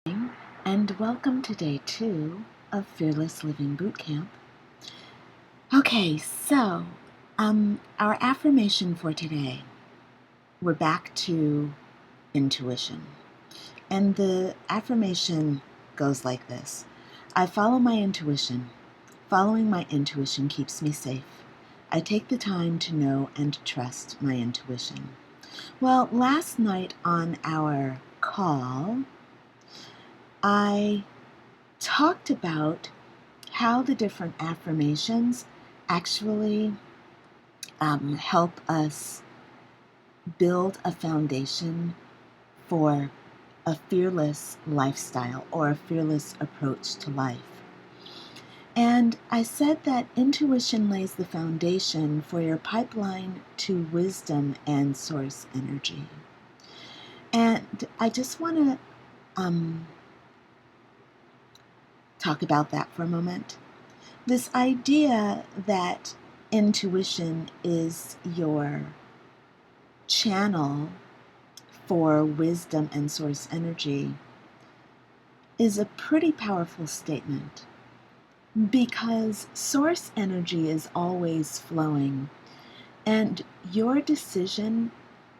morning, and welcome to day 2 of Fearless Living Bootcamp. Okay, so our affirmation for today, we're back to intuition. And the affirmation goes like this: I follow my intuition. Following my intuition keeps me safe. I take the time to know and trust my intuition. Well, last night on our call, I talked about how the different affirmations actually help us build a foundation for a fearless lifestyle or a fearless approach to life. And I said that intuition lays the foundation for your pipeline to wisdom and source energy. And I just want to talk about that for a moment. This idea that intuition is your channel for wisdom and source energy is a pretty powerful statement, because source energy is always flowing, and your decision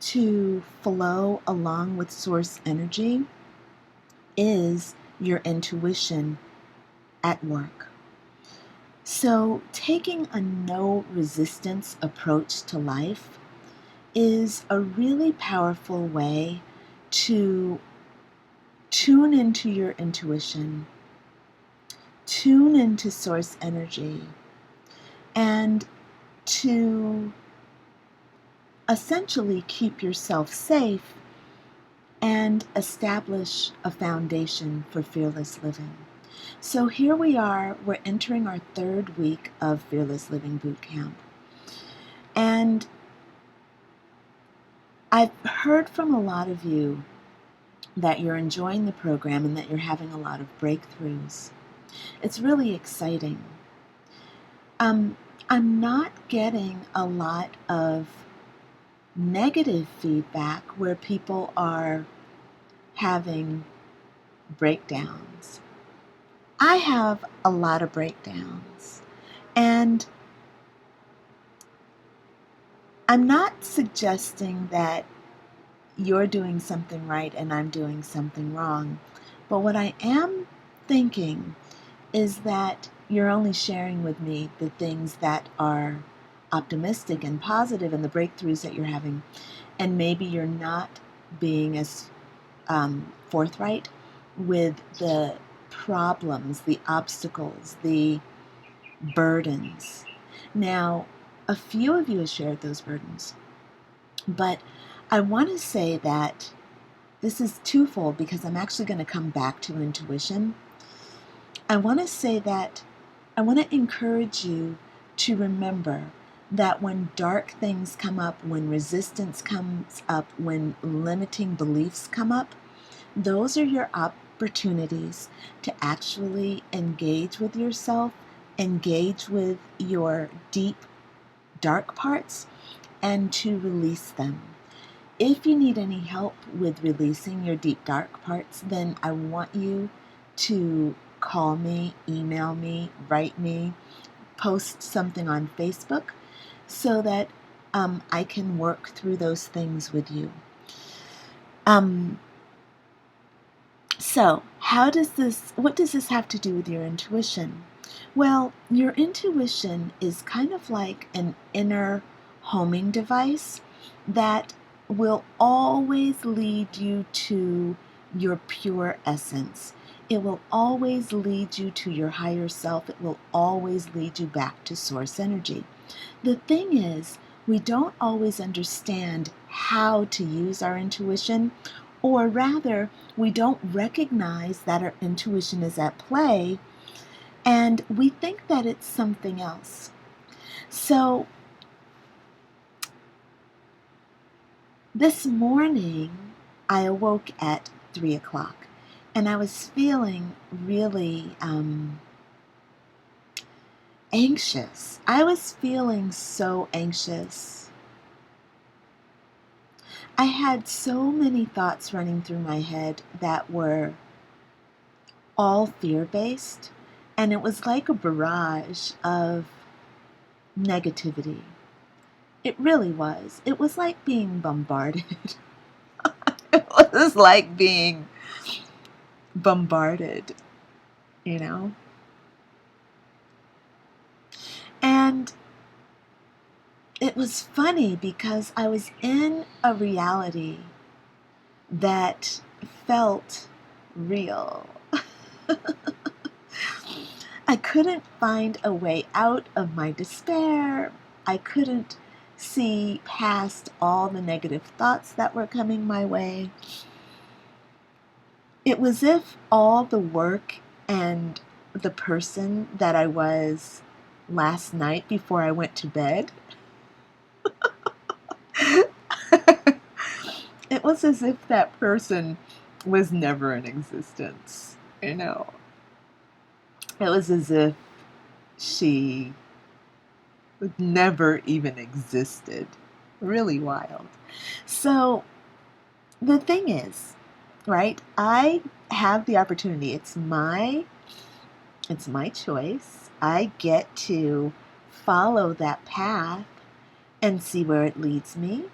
to flow along with source energy is your intuition at work. So taking a no resistance approach to life is a really powerful way to tune into your intuition, tune into source energy, and to essentially keep yourself safe and establish a foundation for fearless living. So here we are, we're entering our 3rd week of Fearless Living Bootcamp. And I've heard from a lot of you that you're enjoying the program and that you're having a lot of breakthroughs. It's really exciting. I'm not getting a lot of negative feedback where people are having breakdowns. I have a lot of breakdowns, and I'm not suggesting that you're doing something right and I'm doing something wrong, but what I am thinking is that you're only sharing with me the things that are optimistic and positive and the breakthroughs that you're having, and maybe you're not being as forthright with the problems, the obstacles, the burdens. Now, a few of you have shared those burdens, but I want to say that this is twofold, because I'm actually going to come back to intuition. I want to say that I want to encourage you to remember that when dark things come up, when resistance comes up, when limiting beliefs come up, those are your opportunities to actually engage with yourself, engage with your deep, dark parts, and to release them. If you need any help with releasing your deep, dark parts, then I want you to call me, email me, write me, post something on Facebook so that I can work through those things with you. So what does this have to do with your intuition? Well, your intuition is kind of like an inner homing device that will always lead you to your pure essence. It will always lead you to your higher self. It will always lead you back to source energy. The thing is, we don't always understand how to use our intuition, or rather, we don't recognize that our intuition is at play, and we think that it's something else. So, this morning, I awoke at 3 o'clock, and I was feeling really anxious. I was feeling so anxious. I had so many thoughts running through my head that were all fear-based, and it was like a barrage of negativity. It really was. It was like being bombarded. It was like being bombarded, you know? And it was funny because I was in a reality that felt real. I couldn't find a way out of my despair. I couldn't see past all the negative thoughts that were coming my way. It was if all the work and the person that I was last night before I went to bed, it was as if that person was never in existence, you know. It was as if she never even existed. Really wild. So the thing is, right, I have the opportunity. It's my choice. I get to follow that path and see where it leads me.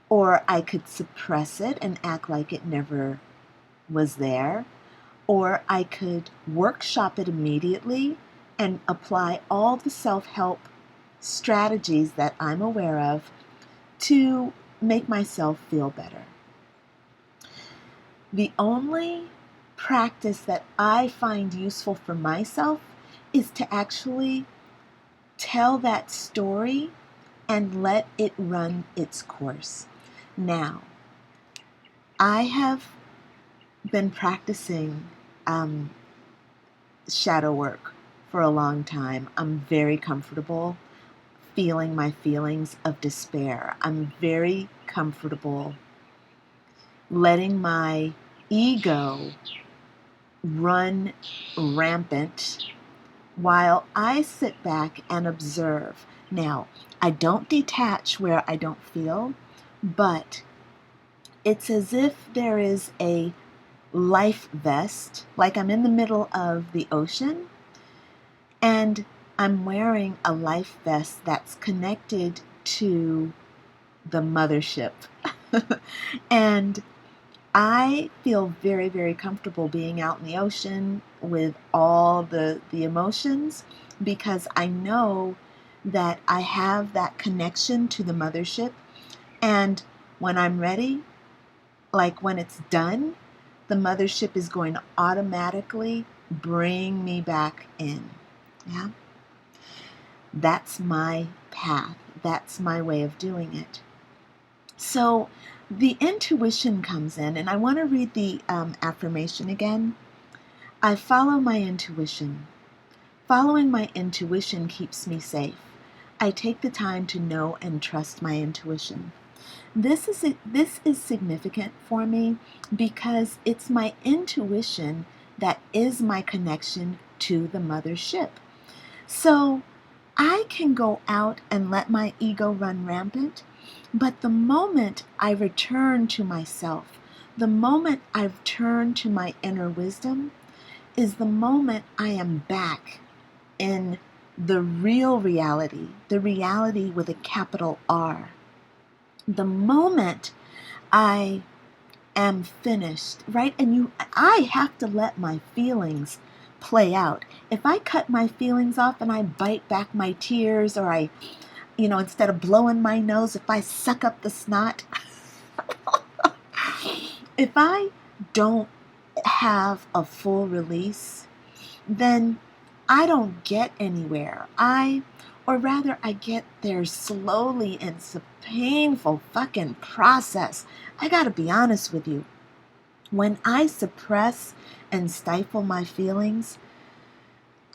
Or I could suppress it and act like it never was there. Or I could workshop it immediately and apply all the self-help strategies that I'm aware of to make myself feel better. The only practice that I find useful for myself is to actually tell that story and let it run its course. Now, I have been practicing shadow work for a long time. I'm very comfortable feeling my feelings of despair. I'm very comfortable letting my ego run rampant while I sit back and observe. Now, I don't detach where I don't feel, but it's as if there is a life vest, like I'm in the middle of the ocean, and I'm wearing a life vest that's connected to the mothership. And I feel very, very comfortable being out in the ocean with all the emotions because I know that I have that connection to the mothership. And when I'm ready, like when it's done, the mothership is going to automatically bring me back in. Yeah? That's my path. That's my way of doing it. So the intuition comes in, and I want to read the affirmation again. I follow my intuition. Following my intuition keeps me safe. I take the time to know and trust my intuition. This is significant for me because it's my intuition that is my connection to the mothership. So I can go out and let my ego run rampant, but the moment I return to myself, the moment I've turned to my inner wisdom, is the moment I am back in the real reality, the reality with a capital R. The moment I am finished, right? And I have to let my feelings play out. If I cut my feelings off and I bite back my tears, or I, instead of blowing my nose, if I suck up the snot, if I don't have a full release, then I don't get anywhere. Or rather, I get there slowly, and it's a painful fucking process. I gotta be honest with you. When I suppress and stifle my feelings,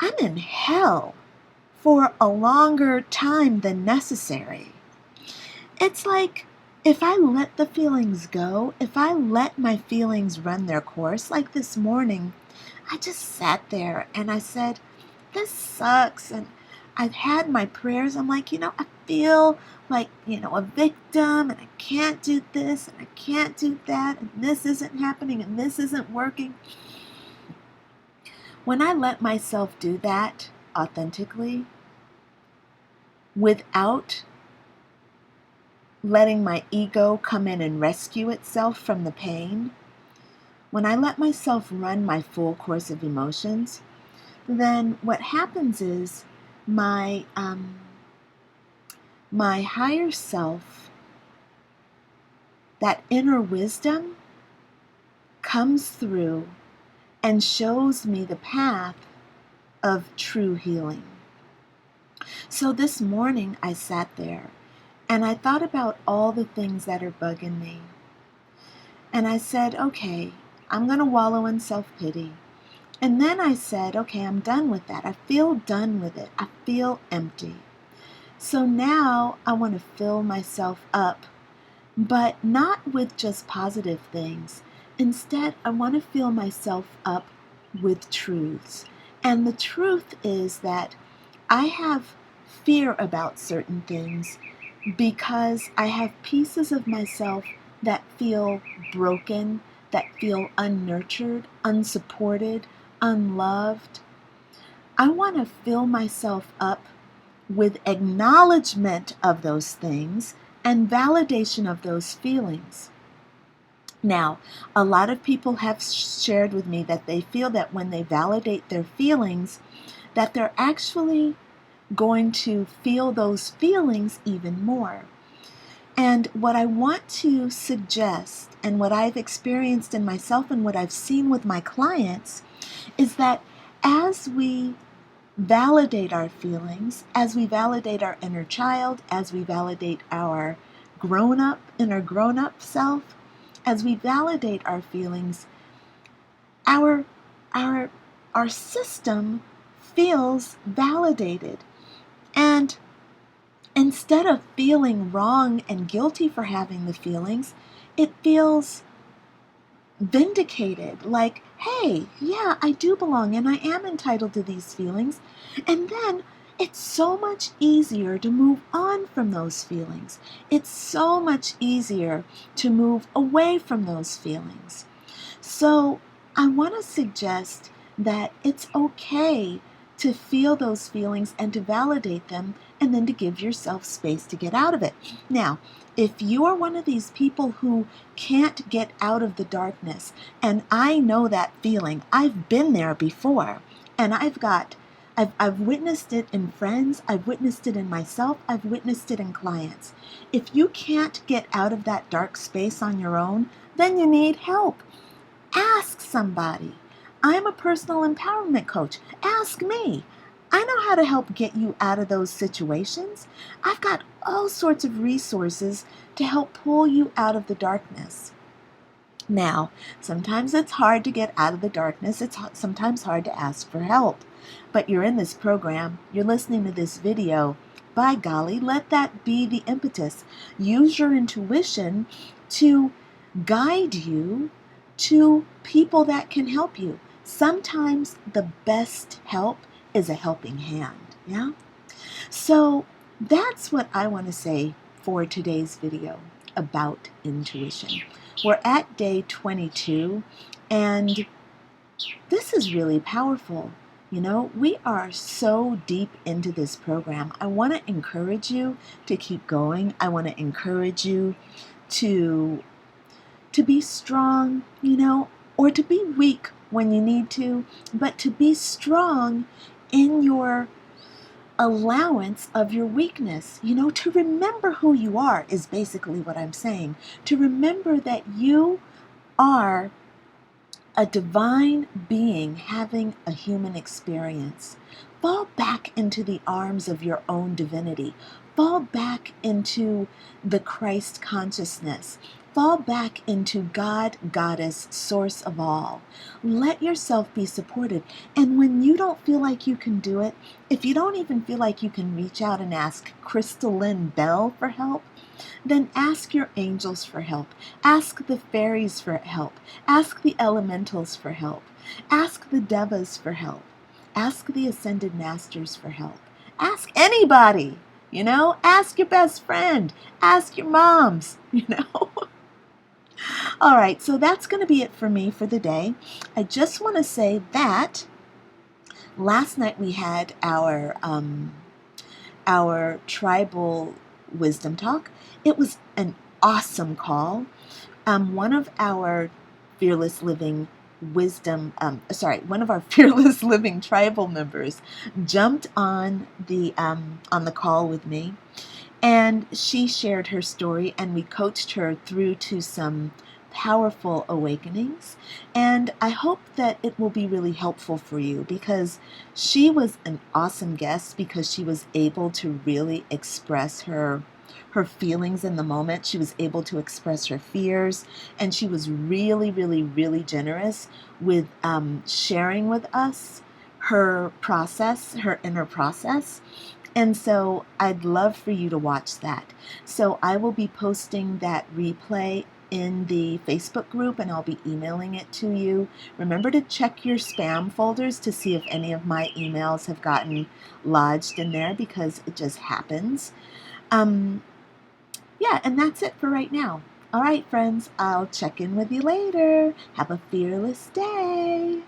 I'm in hell for a longer time than necessary. It's like if I let the feelings go, if I let my feelings run their course, like this morning, I just sat there and I said, this sucks. And I've had my prayers. I'm like, I feel like, a victim, and I can't do this and I can't do that, and this isn't happening and this isn't working. When I let myself do that authentically, without letting my ego come in and rescue itself from the pain, when I let myself run my full course of emotions, then what happens is my higher self, that inner wisdom, comes through and shows me the path of true healing. So this morning I sat there and I thought about all the things that are bugging me. And I said, okay, I'm going to wallow in self-pity. And then I said, okay, I'm done with that. I feel done with it. I feel empty. So now I want to fill myself up, but not with just positive things. Instead, I want to fill myself up with truths. And the truth is that I have fear about certain things because I have pieces of myself that feel broken, that feel unnurtured, unsupported, unloved. I want to fill myself up with acknowledgement of those things and validation of those feelings. Now, a lot of people have shared with me that they feel that when they validate their feelings, that they're actually going to feel those feelings even more. And what I want to suggest, and what I've experienced in myself and what I've seen with my clients, is that as we validate our feelings, as we validate our inner child, as we validate our inner grown-up self, as we validate our feelings, our system feels validated. And instead of feeling wrong and guilty for having the feelings, it feels vindicated, like, hey, yeah, I do belong and I am entitled to these feelings. And then it's so much easier to move on from those feelings. It's so much easier to move away from those feelings. So I want to suggest that it's okay to feel those feelings and to validate them, and then to give yourself space to get out of it. Now, if you're one of these people who can't get out of the darkness, and I know that feeling, I've been there before, and I've witnessed it in friends, I've witnessed it in myself, I've witnessed it in clients. If you can't get out of that dark space on your own, then you need help. Ask somebody. I'm a personal empowerment coach. Ask me. I know how to help get you out of those situations. I've got all sorts of resources to help pull you out of the darkness. Now, sometimes it's hard to get out of the darkness. It's sometimes hard to ask for help. But you're in this program. You're listening to this video. By golly, let that be the impetus. Use your intuition to guide you to people that can help you. Sometimes the best help is a helping hand, yeah? So that's what I want to say for today's video about intuition. We're at day 22, and this is really powerful. You know, we are so deep into this program. I want to encourage you to keep going. I want to encourage you to be strong, you know, or to be weak when you need to, but to be strong in your allowance of your weakness. You know, to remember who you are is basically what I'm saying. To remember that you are a divine being having a human experience. Fall back into the arms of your own divinity. Fall back into the Christ consciousness. Fall back into God, Goddess, source of all. Let yourself be supported. And when you don't feel like you can do it, if you don't even feel like you can reach out and ask Crystalline Bell for help, then ask your angels for help. Ask the fairies for help. Ask the elementals for help. Ask the devas for help. Ask the ascended masters for help. Ask anybody, you know? Ask your best friend. Ask your moms, you know? All right, so that's going to be it for me for the day. I just want to say that Last night we had our tribal wisdom talk. It was an awesome call. One of our fearless living one of our fearless living tribal members jumped on the call with me, and she shared her story, and we coached her through to some powerful awakenings. And I hope that it will be really helpful for you, because she was an awesome guest, because she was able to really express her feelings in the moment. She was able to express her fears, and she was really, really, really generous with sharing with us her inner process. And so I'd love for you to watch that. So I will be posting that replay in the Facebook group, and I'll be emailing it to you. Remember to check your spam folders to see if any of my emails have gotten lodged in there, because it just happens. Yeah, and that's it for right now. All right, friends, I'll check in with you later. Have a fearless day.